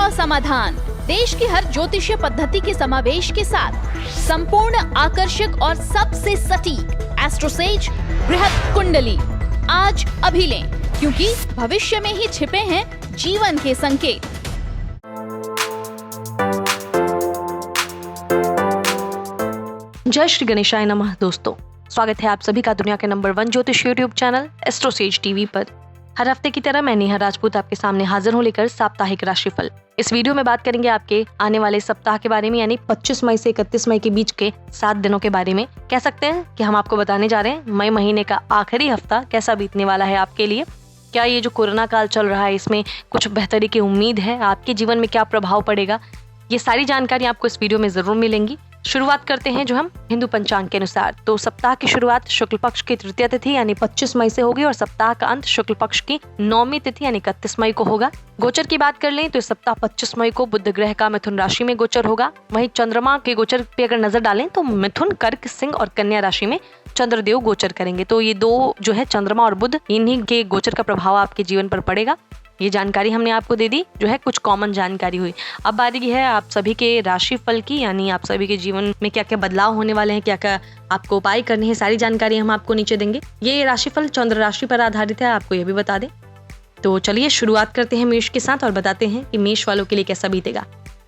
का समाधान, देश की हर ज्योतिषीय पद्धति के समावेश के साथ संपूर्ण आकर्षक और सबसे सटीक एस्ट्रोसेज बृहद कुंडली। आज अभी लें, क्योंकि भविष्य में ही छिपे हैं जीवन के संकेत। जय श्री गणेशाय नमः। दोस्तों, स्वागत है आप सभी का दुनिया के नंबर 1 ज्योतिष यूट्यूब चैनल एस्ट्रोसेज टीवी पर। हर हफ्ते की तरह मैं नेहा राजपूत आपके सामने हाजिर हूँ लेकर साप्ताहिक राशिफल। इस वीडियो में बात करेंगे आपके आने वाले सप्ताह के बारे में, यानी 25 मई से 31 मई के बीच के 7 दिनों के बारे में। कह सकते हैं कि हम आपको बताने जा रहे हैं मई महीने का आखिरी हफ्ता कैसा बीतने वाला है आपके लिए। क्या ये जो कोरोना काल चल रहा है इसमें कुछ बेहतरी की उम्मीद है? आपके जीवन में क्या प्रभाव पड़ेगा? ये सारी जानकारी आपको इस वीडियो में जरूर मिलेंगी। शुरुआत करते हैं जो हम हिंदू पंचांग के अनुसार। तो सप्ताह की शुरुआत शुक्ल पक्ष की तृतीय तिथि यानी 25 मई से होगी और सप्ताह का अंत शुक्ल पक्ष की 9वीं तिथि यानी 31 मई को होगा। गोचर की बात कर लें तो इस सप्ताह 25 मई को बुध ग्रह का मिथुन राशि में गोचर होगा। वहीं चंद्रमा के गोचर पे अगर नजर डालें तो मिथुन, कर्क, सिंह और कन्या राशि में चंद्रदेव गोचर करेंगे। तो ये दो जो है चंद्रमा और बुध, इन्हीं के गोचर का प्रभाव आपके जीवन पर पड़ेगा। ये जानकारी हमने आपको दे दी, जो है कुछ कॉमन जानकारी हुई। अब बारी है आप सभी के राशि फल की, यानी आप सभी के जीवन में क्या क्या बदलाव होने वाले हैं, क्या क्या आपको उपाय करने हैं, सारी जानकारी हम आपको नीचे देंगे। ये राशिफल चंद्र राशि पर आधारित है, आपको ये भी बता दें। तो चलिए शुरुआत करते हैं मेष के साथ और बताते हैं कि मेष वालों के लिए कैसा बीतेगा।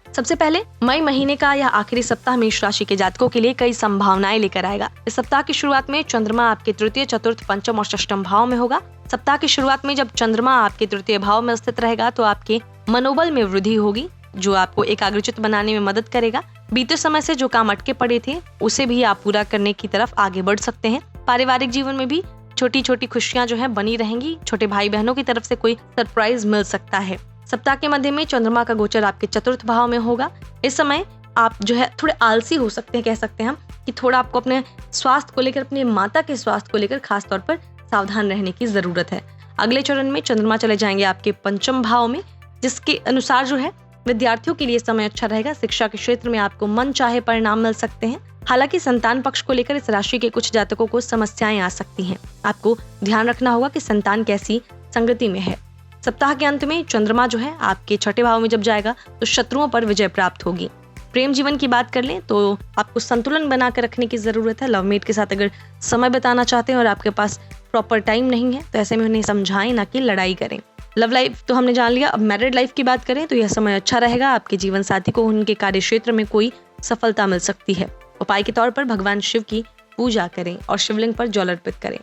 सबसे पहले मई महीने का यह आखिरी सप्ताह मेष राशि के जातकों के लिए कई संभावनाएं लेकर आएगा। इस सप्ताह की शुरुआत में चंद्रमा आपके तृतीय, चतुर्थ, पंचम और षष्ठम भाव में होगा। सप्ताह की शुरुआत में जब चंद्रमा आपके तृतीय भाव में स्थित रहेगा तो आपके मनोबल में वृद्धि होगी, जो आपको एकाग्रचित्त बनाने में मदद करेगा। बीते समय से जो काम अटके पड़े थे उसे भी आप पूरा करने की तरफ आगे बढ़ सकते हैं। पारिवारिक जीवन में भी छोटी छोटी खुशियां जो है बनी रहेंगी। छोटे भाई बहनों की तरफ से कोई सरप्राइज मिल सकता है। सप्ताह के मध्य में चंद्रमा का गोचर आपके चतुर्थ भाव में होगा। इस समय आप जो है थोड़े आलसी हो सकते हैं, कह सकते हैं हम कि थोड़ा आपको अपने स्वास्थ्य को लेकर, अपने माता के स्वास्थ्य को लेकर खास तौर पर सावधान रहने की जरूरत है। अगले चरण में चंद्रमा चले जाएंगे आपके पंचम भाव में, जिसके अनुसार जो है विद्यार्थियों के लिए समय अच्छा रहेगा। शिक्षा के क्षेत्र में आपको मन चाहे परिणाम मिल सकते हैं। हालांकि संतान पक्ष को लेकर इस राशि के कुछ जातकों को समस्याएं आ सकती हैं। आपको ध्यान रखना होगा कि संतान कैसी संगति में है। सप्ताह के अंत में चंद्रमा जो है आपके छठे भाव में जब जाएगा तो शत्रुओं पर विजय प्राप्त होगी। प्रेम जीवन की बात कर लें तो आपको संतुलन बनाकर रखने की जरूरत है। लवमेट के साथ अगर समय बिताना चाहते हैं और आपके पास प्रॉपर टाइम नहीं है तो ऐसे में उन्हें समझाएं, ना कि लड़ाई करें। लव लाइफ तो हमने जान लिया। अब मैरिड लाइफ की बात करें तो यह समय अच्छा रहेगा। आपके जीवन साथी को उनके कार्य क्षेत्र में कोई सफलता मिल सकती है। उपाय के तौर पर भगवान शिव की पूजा करें और शिवलिंग पर जल अर्पित करें।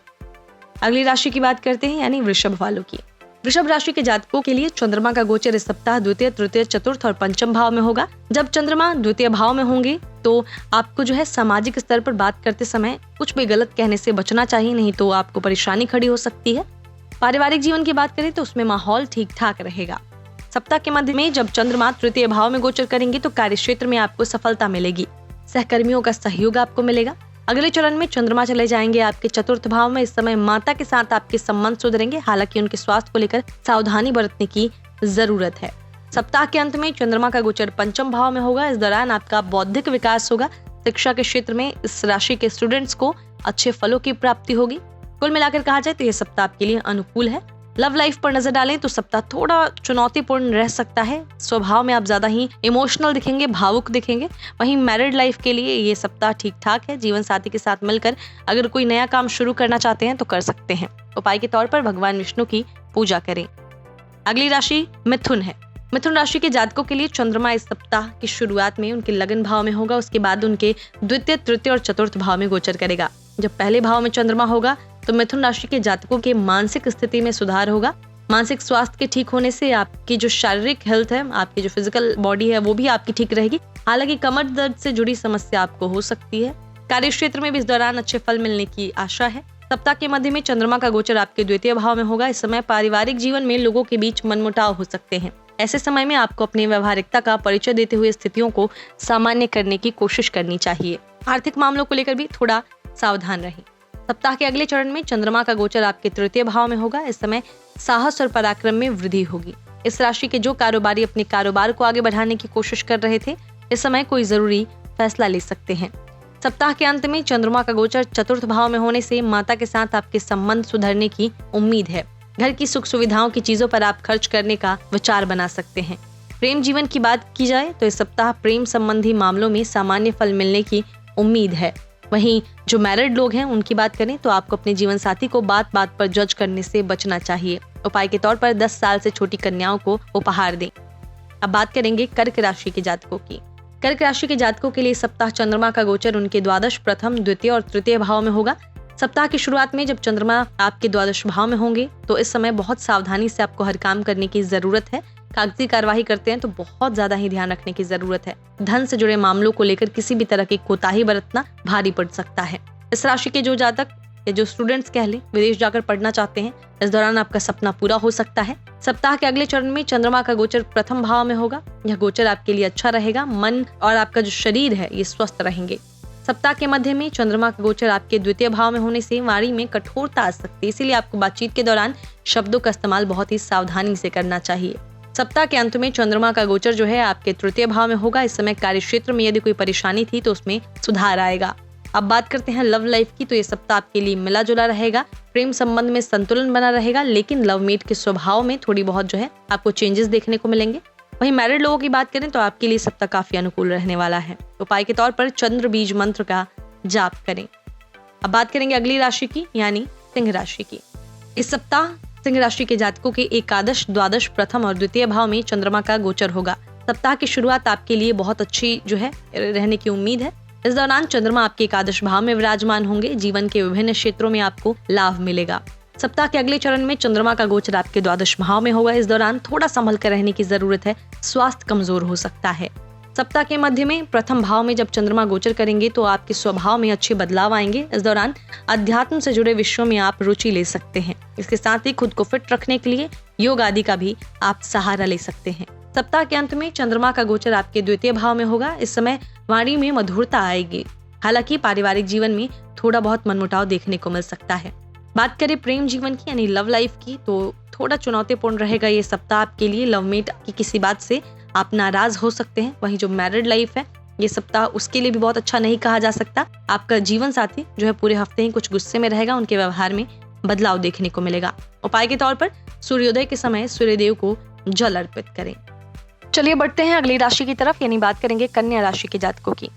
अगली राशि की बात करते हैं, यानी वृषभ वालों की। वृषभ राशि के जातकों के लिए चंद्रमा का गोचर इस सप्ताह द्वितीय, तृतीय, चतुर्थ और पंचम भाव में होगा। जब चंद्रमा द्वितीय भाव में होंगे तो आपको जो है सामाजिक स्तर पर बात करते समय कुछ भी गलत कहने से बचना चाहिए, नहीं तो आपको परेशानी खड़ी हो सकती है। पारिवारिक जीवन की बात करें तो उसमें माहौल ठीक ठाक रहेगा। सप्ताह के मध्य में जब चंद्रमा तृतीय भाव में गोचर करेंगे तो कार्य क्षेत्र में आपको सफलता मिलेगी। सहकर्मियों का सहयोग आपको मिलेगा। अगले चरण में चंद्रमा चले जाएंगे आपके चतुर्थ भाव में। इस समय माता के साथ आपके संबंध सुधरेंगे, हालांकि उनके स्वास्थ्य को लेकर सावधानी बरतने की जरूरत है। सप्ताह के अंत में चंद्रमा का गोचर पंचम भाव में होगा। इस दौरान आपका बौद्धिक विकास होगा। शिक्षा के क्षेत्र में इस राशि के स्टूडेंट्स को अच्छे फलों की प्राप्ति होगी। कुल मिलाकर कहा जाए तो यह सप्ताह आपके लिए अनुकूल है। लव लाइफ पर नजर डालें तो सप्ताह थोड़ा चुनौतीपूर्ण रह सकता है। स्वभाव में आप ज्यादा ही इमोशनल दिखेंगे, भावुक दिखेंगे। वहीं मैरिड लाइफ के लिए ये सप्ताह ठीक ठाक है। जीवन साथी के साथ मिलकर अगर कोई नया काम शुरू करना चाहते हैं तो कर सकते हैं। उपाय के तौर पर भगवान विष्णु की पूजा करें। अगली राशि मिथुन है। मिथुन राशि के जातकों के लिए चंद्रमा इस सप्ताह की शुरुआत में उनके लगन भाव में होगा। उसके बाद उनके द्वितीय, तृतीय और चतुर्थ भाव में गोचर करेगा। जब पहले भाव में चंद्रमा होगा तो मिथुन राशि के जातकों के मानसिक स्थिति में सुधार होगा। मानसिक स्वास्थ्य के ठीक होने से आपकी जो शारीरिक हेल्थ है, आपकी जो फिजिकल बॉडी है, वो भी आपकी ठीक रहेगी। हालांकि कमर दर्द से जुड़ी समस्या आपको हो सकती है। कार्य क्षेत्र में भी इस दौरान अच्छे फल मिलने की आशा है। सप्ताह के मध्य में चंद्रमा का गोचर आपके द्वितीय भाव में होगा। इस समय पारिवारिक जीवन में लोगों के बीच मनमुटाव हो सकते हैं। ऐसे समय में आपको अपनी व्यवहारिकता का परिचय देते हुए स्थितियों को सामान्य करने की कोशिश करनी चाहिए। आर्थिक मामलों को लेकर भी थोड़ा सावधान रहें। सप्ताह के अगले चरण में चंद्रमा का गोचर आपके तृतीय भाव में होगा। इस समय साहस और पराक्रम में वृद्धि होगी। इस राशि के जो कारोबारी अपने कारोबार को आगे बढ़ाने की कोशिश कर रहे थे, इस समय कोई जरूरी फैसला ले सकते हैं। सप्ताह के अंत में चंद्रमा का गोचर चतुर्थ भाव में होने से माता के साथ आपके संबंध सुधरने की उम्मीद है। घर की सुख सुविधाओं की चीजों पर आप खर्च करने का विचार बना सकते हैं। प्रेम जीवन की बात की जाए तो इस सप्ताह प्रेम संबंधी मामलों में सामान्य फल मिलने की उम्मीद है। वहीं जो मैरिड लोग हैं उनकी बात करें तो आपको अपने जीवन साथी को बात बात पर जज करने से बचना चाहिए। उपाय के तौर पर 10 साल से छोटी कन्याओं को उपहार दें। अब बात करेंगे कर्क राशि के जातकों की। कर्क राशि के जातकों के लिए सप्ताह चंद्रमा का गोचर उनके द्वादश, प्रथम, द्वितीय और तृतीय भाव में होगा। सप्ताह की शुरुआत में जब चंद्रमा आपके द्वादश भाव में होंगे तो इस समय बहुत सावधानी से आपको हर काम करने की जरूरत है। कागजी कार्यवाही करते हैं तो बहुत ज्यादा ही ध्यान रखने की जरूरत है। धन से जुड़े मामलों को लेकर किसी भी तरह की कोताही बरतना भारी पड़ सकता है। इस राशि के जो जातक या जो स्टूडेंट्स कह लें विदेश जाकर पढ़ना चाहते हैं, इस दौरान आपका सपना पूरा हो सकता है। सप्ताह के अगले चरण में चंद्रमा का गोचर प्रथम भाव में होगा। यह गोचर आपके लिए अच्छा रहेगा। मन और आपका जो शरीर है ये स्वस्थ रहेंगे। सप्ताह के मध्य में चंद्रमा का गोचर आपके द्वितीय भाव में होने से वाणी में कठोरता आ सकती है, इसीलिए आपको बातचीत के दौरान शब्दों का इस्तेमाल बहुत ही सावधानी से करना चाहिए। सप्ताह के अंत में चंद्रमा का गोचर जो है आपके तृतीय भाव में होगा। इस समय कार्य क्षेत्र में यदि कोई परेशानी थी तो उसमें सुधार आएगा। अब बात करते हैं लव लाइफ की, तो ये सप्ताह आपके लिए मिला जुला रहेगा। प्रेम संबंध में संतुलन बना रहेगा, लेकिन लवमेट के स्वभाव में थोड़ी बहुत जो है आपको चेंजेस देखने को मिलेंगे। वहीं मैरिड लोगों की बात करें तो आपके लिए सप्ताह काफी अनुकूल रहने वाला है। उपाय के तौर पर चंद्र बीज मंत्र का जाप करें। अब बात करेंगे अगली राशि की, यानी सिंह राशि की। इस सप्ताह सिंह राशि के जातकों के एकादश, द्वादश, प्रथम और द्वितीय भाव में चंद्रमा का गोचर होगा। सप्ताह की शुरुआत आपके लिए बहुत अच्छी जो है रहने की उम्मीद है। इस दौरान चंद्रमा आपके एकादश भाव में विराजमान होंगे। जीवन के विभिन्न क्षेत्रों में आपको लाभ मिलेगा। सप्ताह के अगले चरण में चंद्रमा का गोचर आपके द्वादश भाव में होगा। इस दौरान थोड़ा संभल कर रहने की जरूरत है। स्वास्थ्य कमजोर हो सकता है। सप्ताह के मध्य में प्रथम भाव में जब चंद्रमा गोचर करेंगे तो आपके स्वभाव में अच्छे बदलाव आएंगे। इस दौरान अध्यात्म से जुड़े विषयों में आप रुचि ले सकते हैं। इसके साथ ही खुद को फिट रखने के लिए योग आदि का भी आप सहारा ले सकते हैं। सप्ताह के अंत में चंद्रमा का गोचर आपके द्वितीय भाव में होगा। इस समय वाणी में मधुरता आएगी। हालांकि पारिवारिक जीवन में थोड़ा बहुत मनमुटाव देखने को मिल सकता है। बात करें प्रेम जीवन की, यानी लव लाइफ की, तो थोड़ा चुनौतीपूर्ण रहेगा ये सप्ताह आपके लिए। लवमेट की किसी बात से आप नाराज हो सकते हैं। वहीं जो मैरिड लाइफ है ये सप्ताह उसके लिए भी बहुत अच्छा नहीं कहा जा सकता। आपका जीवन साथी जो है पूरे हफ्ते ही कुछ गुस्से में रहेगा। उनके व्यवहार में बदलाव देखने को मिलेगा। उपाय के तौर पर सूर्योदय के समय सूर्यदेव को जल अर्पित करें। चलिए बढ़ते हैं अगली राशि की तरफ, यानी बात करेंगे कन्या राशि के जातकों की।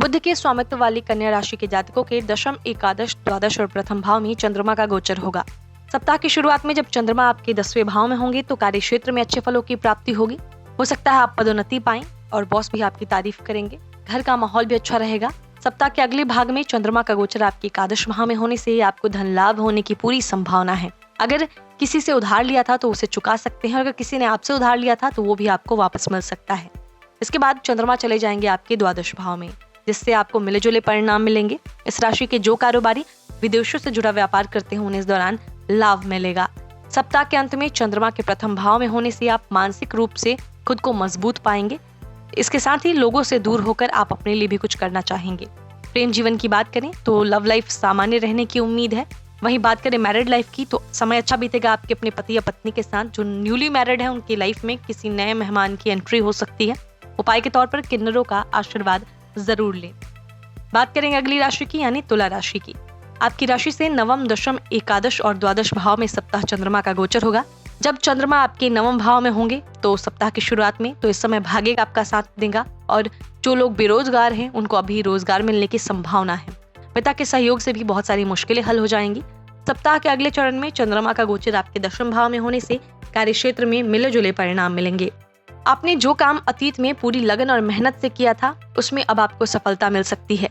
बुध के स्वामित्व वाली कन्या राशि के जातकों के दशम, एकादश, द्वादश और प्रथम भाव में चंद्रमा का गोचर होगा। सप्ताह की शुरुआत में जब चंद्रमा आपके 10वें भाव में होंगे तो कार्य क्षेत्र में अच्छे फलों की प्राप्ति होगी। हो सकता है आप पदोन्नति पाएं और बॉस भी आपकी तारीफ करेंगे। घर का माहौल भी अच्छा रहेगा। सप्ताह के अगले भाग में चंद्रमा का गोचर आपके एकादश भाव में होने से आपको धन लाभ होने की पूरी संभावना है। अगर किसी से उधार लिया था तो उसे चुका सकते हैं। अगर किसी ने आपसे उधार लिया था तो वो भी आपको वापस मिल सकता है। इसके बाद चंद्रमा चले जाएंगे आपके द्वादश भाव में, जिससे आपको मिले जुले परिणाम मिलेंगे। इस राशि के जो कारोबारी विदेशों से जुड़ा व्यापार करते हैं उन्हें इस दौरान लाभ मिलेगा। सप्ताह के अंत में चंद्रमा के प्रथम भाव में होने से आप मानसिक रूप से खुद को मजबूत पाएंगे। इसके साथ ही लोगों से दूर होकर आप अपने लिए भी कुछ करना चाहेंगे। प्रेम जीवन की बात करें तो लव लाइफ सामान्य रहने की उम्मीद है। वहीं बात करें मैरिड लाइफ की तो समय अच्छा बीतेगा आपके अपने पति या पत्नी के साथ। जो न्यूली मैरिड है उनकी लाइफ में किसी नए मेहमान की एंट्री हो सकती है। उपाय के तौर पर किन्नरों का आशीर्वाद जरूर लें। बात करेंगे अगली राशि की, यानी तुला राशि की। आपकी राशि से नवम, दशम, एकादश और द्वादश भाव में सप्ताह चंद्रमा का गोचर होगा। जब चंद्रमा आपके नवम भाव में होंगे तो सप्ताह की शुरुआत में तो इस समय भाग्य आपका साथ देगा और जो लोग बेरोजगार हैं उनको अभी रोजगार मिलने की संभावना है। पिता के सहयोग से भी बहुत सारी मुश्किलें हल हो जाएंगी। सप्ताह के अगले चरण में चंद्रमा का गोचर आपके दशम भाव में होने से कार्य क्षेत्र में मिले जुले परिणाम मिलेंगे। आपने जो काम अतीत में पूरी लगन और मेहनत से किया था उसमें अब आपको सफलता मिल सकती है।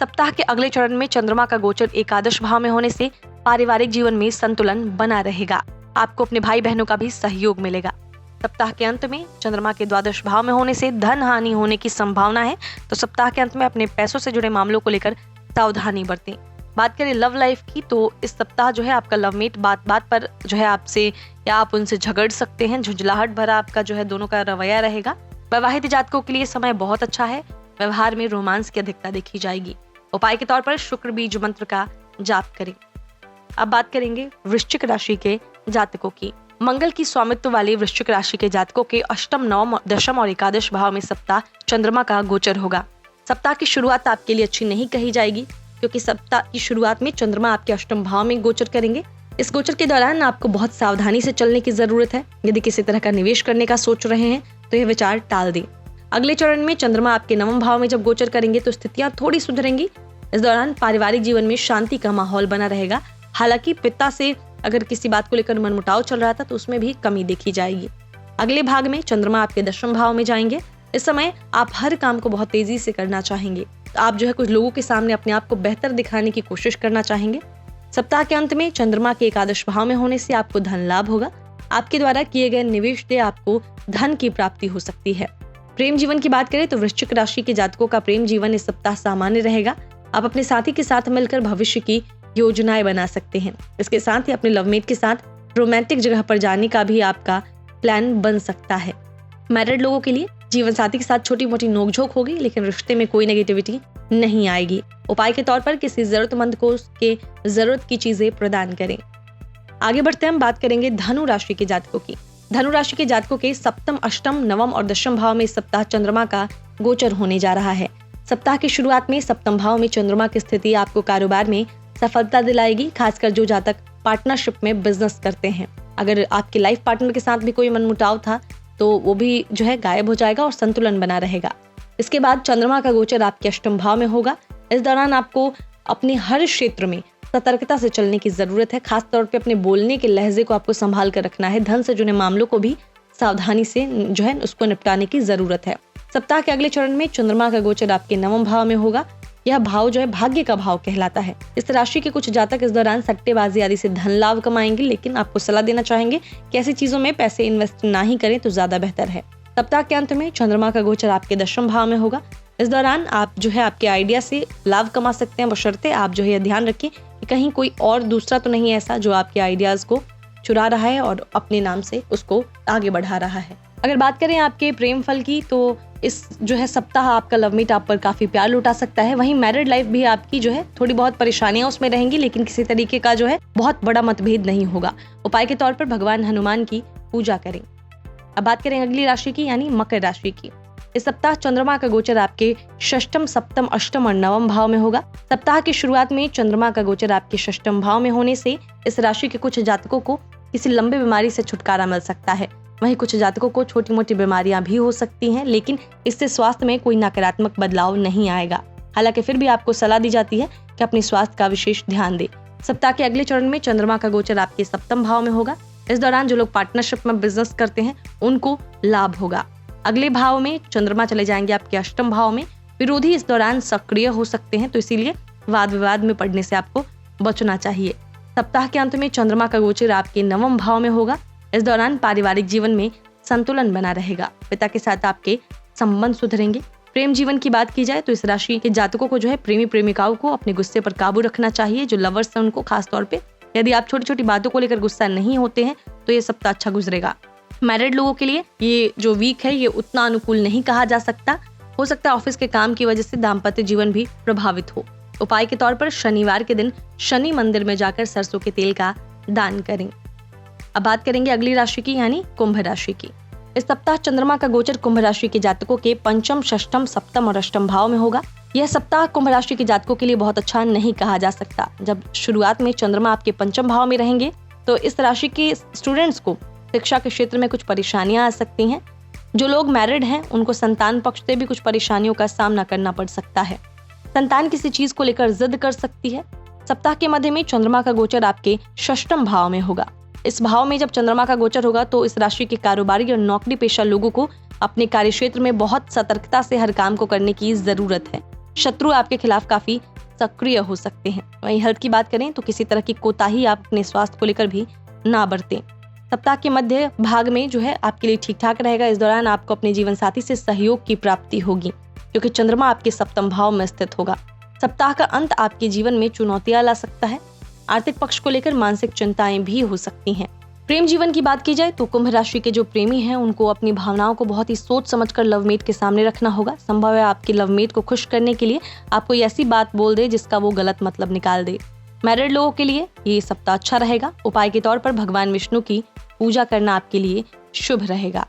सप्ताह के अगले चरण में चंद्रमा का गोचर एकादश भाव में होने से पारिवारिक जीवन में संतुलन बना रहेगा। आपको अपने भाई बहनों का भी सहयोग मिलेगा। सप्ताह के अंत में चंद्रमा के द्वादश भाव में होने से धन हानि होने की संभावना है, तो सप्ताह के अंत में अपने पैसों से जुड़े मामलों को लेकर सावधानी बरतें। बात करें लव लाइफ की तो इस सप्ताह जो है आपका लवमेट बात बात पर जो है आपसे या आप उनसे झगड़ सकते हैं। झुंझलाहट भरा आपका जो है दोनों का रवैया रहेगा। वैवाहिक जातकों के लिए समय बहुत अच्छा है। व्यवहार में रोमांस की अधिकता देखी जाएगी। उपाय के तौर पर शुक्र बीज मंत्र का जाप करें। अब बात करेंगे वृश्चिक राशि के जातकों की। मंगल की स्वामित्व वाले वृश्चिक राशि के जातकों के अष्टम, नवम, दशम और एकादश भाव में सप्ताह चंद्रमा का गोचर होगा। सप्ताह की शुरुआत आपके लिए अच्छी नहीं कही जाएगी, क्योंकि सप्ताह की शुरुआत में चंद्रमा आपके अष्टम भाव में गोचर करेंगे। इस गोचर के दौरान आपको बहुत सावधानी से चलने की जरूरत है। यदि किसी तरह का निवेश करने का सोच रहे हैं तो यह विचार टाल दें। अगले चरण में चंद्रमा आपके नवम भाव में जब गोचर करेंगे तो स्थितियां थोड़ी सुधरेंगी। इस दौरान पारिवारिक जीवन में शांति का माहौल बना रहेगा। हालांकि पिता से अगर किसी बात को लेकर मनमुटाव चल रहा था तो उसमें भी कमी देखी जाएगी। अगले भाग में चंद्रमा आपके दशम भाव में जाएंगे। इस समय आप हर काम को बहुत तेजी से करना चाहेंगे। तो आप कुछ लोगों के सामने अपने आप को बेहतर दिखाने की कोशिश करना चाहेंगे। सप्ताह के अंत में चंद्रमा के एकादश भाव में होने से आपको धन लाभ होगा। आपके द्वारा किए गए निवेश से आपको धन की प्राप्ति हो सकती है। प्रेम जीवन की बात करें तो वृश्चिक राशि के जातकों का प्रेम जीवन इस सप्ताह सामान्य रहेगा। आप अपने साथी के साथ मिलकर भविष्य की योजनाएं बना सकते हैं। इसके साथ ही अपने लवमेट के साथ रोमांटिक जगह पर जाने का भी आपका प्लान बन सकता है। मैरिड लोगों के लिए जीवन साथी के साथ छोटी मोटी नोकझोंक होगी, लेकिन रिश्ते में कोई नेगेटिविटी नहीं आएगी। उपाय के तौर पर किसी जरूरतमंद को उसके जरूरत की चीजें प्रदान करें। आगे बढ़ते हम बात करेंगे धनु राशि के जातकों की। धनु राशि के जातकों के सप्तम, अष्टम, नवम और दशम भाव में इस सप्ताह चंद्रमा का गोचर होने जा रहा है। सप्ताह की शुरुआत में सप्तम भाव में चंद्रमा की स्थिति आपको कारोबार में सफलता दिलाएगी, खासकर जो जातक पार्टनरशिप में बिजनेस करते हैं। अगर आपके लाइफ पार्टनर के साथ भी कोई मनमुटाव था तो वो भी गायब हो जाएगा और संतुलन बना रहेगा। इसके बाद चंद्रमा का गोचर आपके अष्टम भाव में होगा। इस दौरान आपको अपने हर क्षेत्र में सतर्कता से चलने की जरूरत है। खास तौर पे अपने बोलने के लहजे को आपको संभाल कर रखना है। धन से जुड़े मामलों को भी सावधानी से उसको निपटाने की जरूरत है। सप्ताह के अगले चरण में चंद्रमा का गोचर आपके नवम भाव में होगा। यह भाव भाग्य का भाव कहलाता है। इस राशि के कुछ जातक इस दौरान सट्टेबाजी आदि से धन लाभ कमाएंगे, लेकिन आपको सलाह देना चाहेंगे कि ऐसी चीजों में पैसे इन्वेस्ट ना ही करें तो ज्यादा बेहतर है। सप्ताह के अंत में चंद्रमा का गोचर आपके दशम भाव में होगा। इस दौरान आप आपके आइडिया से लाभ कमा सकते हैं, बशर्ते आप यह ध्यान रखें कि कहीं कोई और दूसरा तो नहीं ऐसा जो आपके आइडियाज को चुरा रहा है और अपने नाम से उसको आगे बढ़ा रहा है। अगर बात करें आपके प्रेम फल की तो इस सप्ताह आपका लवमेट आप पर काफी प्यार लुटा सकता है। वहीं मैरिड लाइफ भी आपकी थोड़ी बहुत परेशानियां उसमें रहेंगी, लेकिन किसी तरीके का बहुत बड़ा मतभेद नहीं होगा। उपाय के तौर पर भगवान हनुमान की पूजा करें। अब बात करें अगली राशि की यानी मकर राशि की। इस सप्ताह चंद्रमा का गोचर आपके षष्टम, सप्तम, अष्टम और नवम भाव में होगा। सप्ताह की शुरुआत में चंद्रमा का गोचर आपके षष्टम भाव में होने से इस राशि के कुछ जातकों को किसी लंबे बीमारी से छुटकारा मिल सकता है। वहीं कुछ जातकों को छोटी मोटी बीमारियां भी हो सकती हैं, लेकिन इससे स्वास्थ्य में कोई नकारात्मक बदलाव नहीं आएगा। हालांकि फिर भी आपको सलाह दी जाती है कि अपने स्वास्थ्य का विशेष ध्यान दें। सप्ताह के अगले चरण में चंद्रमा का गोचर आपके सप्तम भाव में होगा। इस दौरान जो लोग पार्टनरशिप में बिजनेस करते हैं उनको लाभ होगा। अगले भाव में चंद्रमा चले जाएंगे आपके अष्टम भाव में। विरोधी इस दौरान सक्रिय हो सकते हैं, तो इसीलिए वाद विवाद में पड़ने से आपको बचना चाहिए। सप्ताह के अंत में चंद्रमा का गोचर आपके नवम भाव में होगा। इस दौरान पारिवारिक जीवन में संतुलन बना रहेगा। पिता के साथ आपके संबंध सुधरेंगे। प्रेम जीवन की बात की जाए तो इस राशि के जातकों को प्रेमी प्रेमिकाओं को अपने गुस्से पर काबू रखना चाहिए। जो लवर्स हैं उनको खास तौर पे यदि आप छोटी छोटी बातों को लेकर गुस्सा नहीं होते हैं तो ये सप्ताह अच्छा गुजरेगा। मैरिड लोगों के लिए ये वीक है ये उतना अनुकूल नहीं कहा जा सकता। हो सकता है ऑफिस के काम की वजह से दाम्पत्य जीवन भी प्रभावित हो। उपाय के तौर पर शनिवार के दिन शनि मंदिर में जाकर सरसों के तेल का दान करें। अब बात करेंगे अगली राशि की यानी कुंभ राशि की। इस सप्ताह चंद्रमा का गोचर कुंभ राशि के जातकों के पंचम, षष्टम, सप्तम और अष्टम भाव में होगा। यह सप्ताह कुंभ राशि के जातकों के लिए बहुत अच्छा नहीं कहा जा सकता। जब शुरुआत में चंद्रमा आपके पंचम भाव में रहेंगे तो इस राशि के स्टूडेंट्स को शिक्षा के क्षेत्र में कुछ परेशानियां आ सकती हैं। जो लोग मैरिड हैं उनको संतान पक्ष से भी कुछ परेशानियों का सामना करना पड़ सकता है। संतान किसी चीज को लेकर जिद कर सकती है। सप्ताह के मध्य में चंद्रमा का गोचर आपके षष्टम भाव में होगा। इस भाव में जब चंद्रमा का गोचर होगा तो इस राशि के कारोबारी और नौकरी पेशा लोगों को अपने कार्य क्षेत्र में बहुत सतर्कता से हर काम को करने की जरूरत है। शत्रु आपके खिलाफ काफी सक्रिय हो सकते हैं। वहीं हेल्थ की बात करें तो किसी तरह की कोताही आप अपने स्वास्थ्य को लेकर भी ना बरतें। सप्ताह के मध्य भाग में आपके लिए ठीक ठाक रहेगा। इस दौरान आपको अपने जीवन साथी से सहयोग की प्राप्ति होगी क्योंकि चंद्रमा आपके सप्तम भाव में स्थित होगा। सप्ताह का अंत आपके जीवन में चुनौतियां ला सकता है। आर्थिक पक्ष को लेकर मानसिक चिंताएं भी हो सकती हैं। प्रेम जीवन की बात की जाए तो कुंभ राशि के जो प्रेमी हैं उनको अपनी भावनाओं को बहुत ही सोच समझकर लवमेट के सामने रखना होगा। संभव है आपके लवमेट को खुश करने के लिए आप कोई ऐसी बात बोल दे जिसका वो गलत मतलब निकाल दे। मैरिड लोगों के लिए ये सप्ताह अच्छा रहेगा। उपाय के तौर पर भगवान विष्णु की पूजा करना आपके लिए शुभ रहेगा।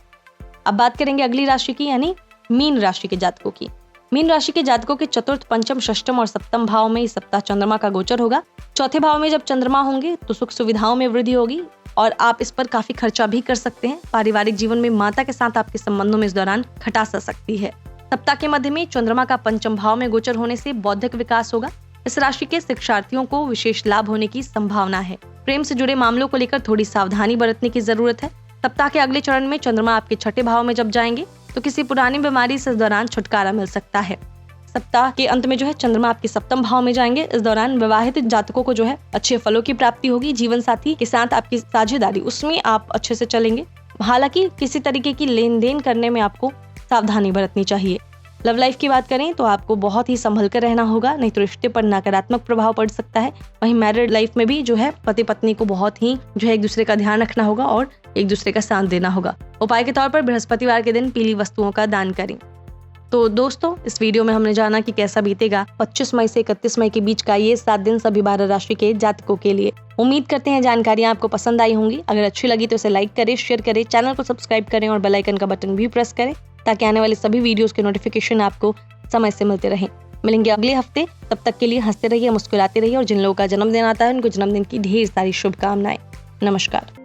अब बात करेंगे अगली राशि की यानी मीन राशि के जातकों की। मीन राशि के जातकों के चतुर्थ, पंचम, षष्टम और सप्तम भाव में इस सप्ताह चंद्रमा का गोचर होगा। चौथे भाव में जब चंद्रमा होंगे तो सुख सुविधाओं में वृद्धि होगी। और आप इस पर काफी खर्चा भी कर सकते हैं। पारिवारिक जीवन में माता के साथ आपके संबंधों में इस दौरान खटास आ सकती है। सप्ताह के मध्य में चंद्रमा का पंचम भाव में गोचर होने से बौद्धिक विकास होगा। इस राशि के शिक्षार्थियों को विशेष लाभ होने की संभावना है। प्रेम से जुड़े मामलों को लेकर थोड़ी सावधानी बरतने की जरूरत है। सप्ताह के अगले चरण में चंद्रमा आपके छठे भाव में जब जाएंगे तो किसी पुरानी बीमारी से इस दौरान छुटकारा मिल सकता है। सप्ताह के अंत में जो है चंद्रमा आपके सप्तम भाव में जाएंगे। इस दौरान विवाहित जातकों को जो है अच्छे फलों की प्राप्ति होगी। जीवन साथी के साथ आपकी साझेदारी उसमें आप अच्छे से चलेंगे। हालांकि किसी तरीके की लेन देन करने में आपको सावधानी बरतनी चाहिए। लव लाइफ की बात करें तो आपको बहुत ही संभल कर रहना होगा, नहीं तो रिश्ते पर नकारात्मक प्रभाव पड़ सकता है। वहीं मैरिड लाइफ में भी जो है पति पत्नी को बहुत ही जो है एक दूसरे का ध्यान रखना होगा और एक दूसरे का साथ देना होगा। उपाय के तौर पर बृहस्पतिवार के दिन पीली वस्तुओं का दान करें। तो दोस्तों, इस वीडियो में हमने जाना कि कैसा बीतेगा 25 मई से 31 मई के बीच का ये 7 दिन सभी 12 राशि के जातकों के लिए। उम्मीद करते हैं जानकारियां आपको पसंद आई होंगी। अगर अच्छी लगी तो इसे लाइक करें, शेयर करें, चैनल को सब्सक्राइब करें और बेल आइकन का बटन भी प्रेस करें ताकि आने वाले सभी वीडियोस के नोटिफिकेशन आपको समय से मिलते रहें। मिलेंगे अगले हफ्ते, तब तक के लिए हंसते रहिए, मुस्कुराते रहिए और जिन लोगों का जन्मदिन आता है उनको जन्मदिन की ढेर सारी शुभकामनाएं। नमस्कार।